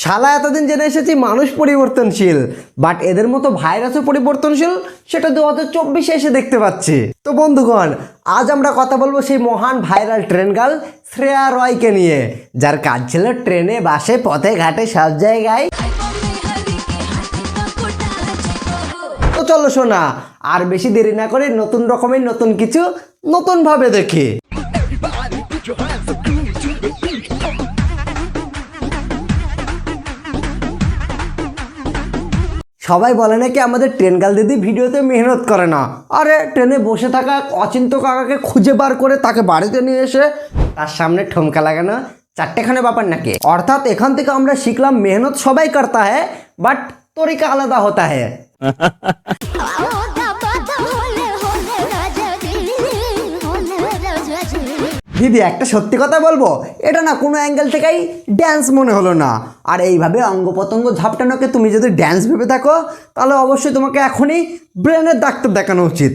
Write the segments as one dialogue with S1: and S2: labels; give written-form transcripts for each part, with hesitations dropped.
S1: শালা এতদিন জেনে এসেছি মানুষ পরিবর্তনশীল, বাট এদের মতো ভাইরাসও পরিবর্তনশীল, সেটা 2024 এসে দেখতে পাচ্ছি। তো বন্ধুগণ, আজ আমরা কথা বলবো সেই মহান ভাইরাল ট্রেন গার্ল শ্রেয়া রয়কে নিয়ে, যার কাজ ছিল ট্রেনে, বাসে, পথে ঘাটে সব জায়গায়। তো চলো শোনা, আর বেশি দেরি না করে নতুন রকমের নতুন কিছু নতুন ভাবে দেখি। সবাই বলে নাকি আমাদের ট্রেন গার্ল দিদি ভিডিওতে মেহনত করে না। আরে ট্রেনে বসে থাকা অচিন্ত কাকাকে খুঁজে বার করে তাকে বাড়িতে নিয়ে এসে তার সামনে ঠমকা লাগানো চারটেখানে ব্যাপার নাকি। অর্থাৎ এখান থেকে আমরা শিখলাম মেহনত সবাই করতা হ্যায়, বাট তরিকা আলাদা হতা হ্যায়। দিদি একটা সত্যি কথা বলবো, এটা না কোনো অ্যাঙ্গেল থেকেই ড্যান্স মনে হলো না। আর এইভাবে অঙ্গ প্রত্যঙ্গ ঝাপটানোকে তুমি যদি ড্যান্স ভেবে থাকো, তাহলে অবশ্যই তোমাকে এখনই ব্রেনের ডাক্তার দেখানো উচিত।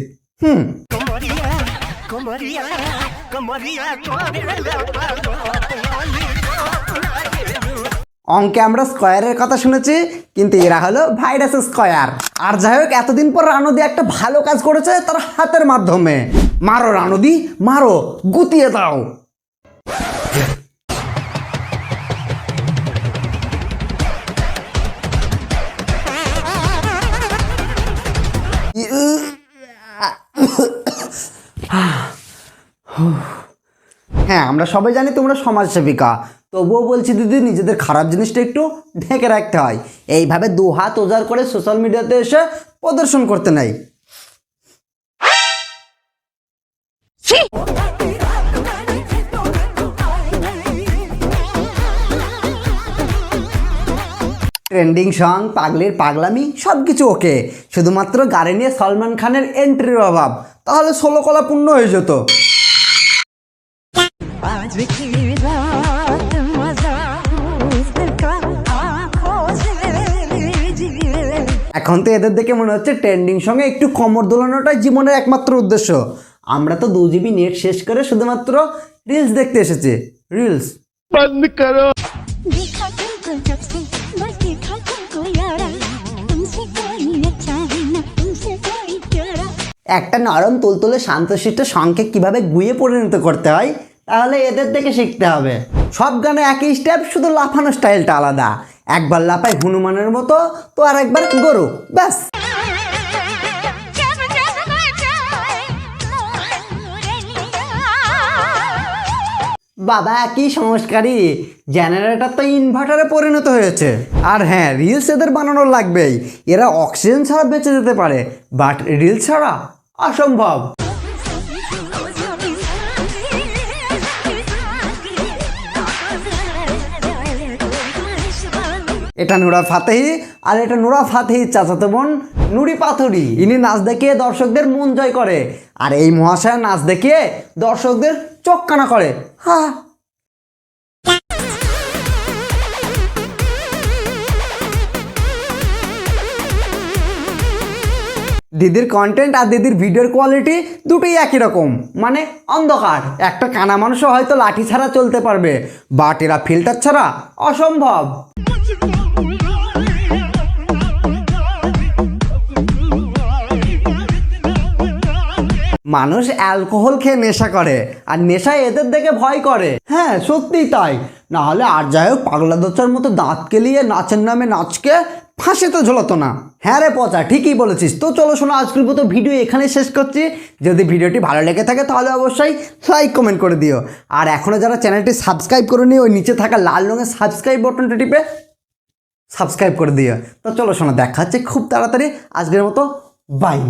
S1: অঙ্কে আমরা স্কোয়ারের কথা শুনেছি, কিন্তু এরা হলো ভাইরাস স্কোয়ার। আর যাই হোক, এতদিন পর রানুদি একটা ভালো কাজ করেছে তার হাতের মাধ্যমে। মারো রানুদি, মারো, গুতিয়ে দাও। হ্যাঁ, আমরা সবাই জানি তোমরা সমাজসেবিকা, তবুও বলছি দিদি, নিজেদের খারাপ জিনিসটা একটু ঢেকে রাখতে হয়। এইভাবে দু হাত উজাড় করে সোশ্যাল মিডিয়াতে এসে প্রদর্শন করতে নাই। ট্রেন্ডিং সং, পাগলির পাগলামি সব কিছু ওকে, শুধুমাত্র গাড়ি নিয়ে সলমান খানের এন্ট্রির অভাব, তাহলে 16 কলা পূর্ণ হয়ে যেত। এখন তো এদের দেখে মনে হচ্ছে ট্রেন্ডিং সঙ্গে একটু কোমর দোলানোটাই জীবনের একমাত্র উদ্দেশ্য। আমরা তো 2 GB নেট শেষ করে শুধুমাত্র রিলস দেখতে এসেছি। রিলস বন্ধ করো। একটা নরম তুলতুলে শান্তশিষ্ট সঙ্গে কিভাবে গুয়ে পরিণত করতে হয়, তাহলে এদের থেকে শিখতে হবে। সব গানে একই স্টেপ, শুধু লাফানো স্টাইলটা আলাদা। একবার লাফায় হনুমানের মতো, তো আর একবার গরু, ব্যাস। বাবা কি সংস্কারী, জেনারেটর তো ইনভার্টারে পরিণত হয়েছে। আর হ্যাঁ, রিলস এদের বানানো লাগবেই। এরা অক্সিজেন ছাড়া বেঁচে যেতে পারে, বাট রিলস ছাড়া অসম্ভব। এটা নুরা ফাতেহি, আর এটা নুরা ফাতেহির চাচাতো বোন নুরি পাথরি। ইনি নাচ দেখিয়ে দর্শকদের মন জয় করে, আর এই মহাশয় নাচ দেখিয়ে দর্শকদের চোখ কানা করে। হ্যাঁ, দিদির কন্টেন্ট আর দিদির ভিডিওর কোয়ালিটি দুটোই একই রকম, মানে অন্ধকার। একটা কানা মানুষও হয়তো লাঠি ছাড়া চলতে পারবে, বাট এরা ফিল্টার ছাড়া অসম্ভব। মানুষ অ্যালকোহল খেয়ে নেশা করে, আর নেশায় এদের দেখে ভয় করে। হ্যাঁ, সত্যিই তাই। না হলে আর যাই হোক, পাগলা দোচার মতো দাঁত কেলিয়ে নাচের নামে নাচকে ফাঁসিতে ঝোলাতো না। হ্যাঁ রে পচা, ঠিকই বলেছিস। তো চলো শোনো, আজকের মতো ভিডিও এখানে শেষ করছি। যদি ভিডিওটি ভালো লেগে থাকে তাহলে অবশ্যই লাইক কমেন্ট করে দিও। আর এখনও যারা চ্যানেলটি সাবস্ক্রাইব করেনি, ওই নিচে থাকা লাল রঙের সাবস্ক্রাইব বাটনটা টিপে সাবস্ক্রাইব করে দিও। তো চলো শোনো, দেখা হচ্ছে খুব তাড়াতাড়ি। আজকের মতো বাই।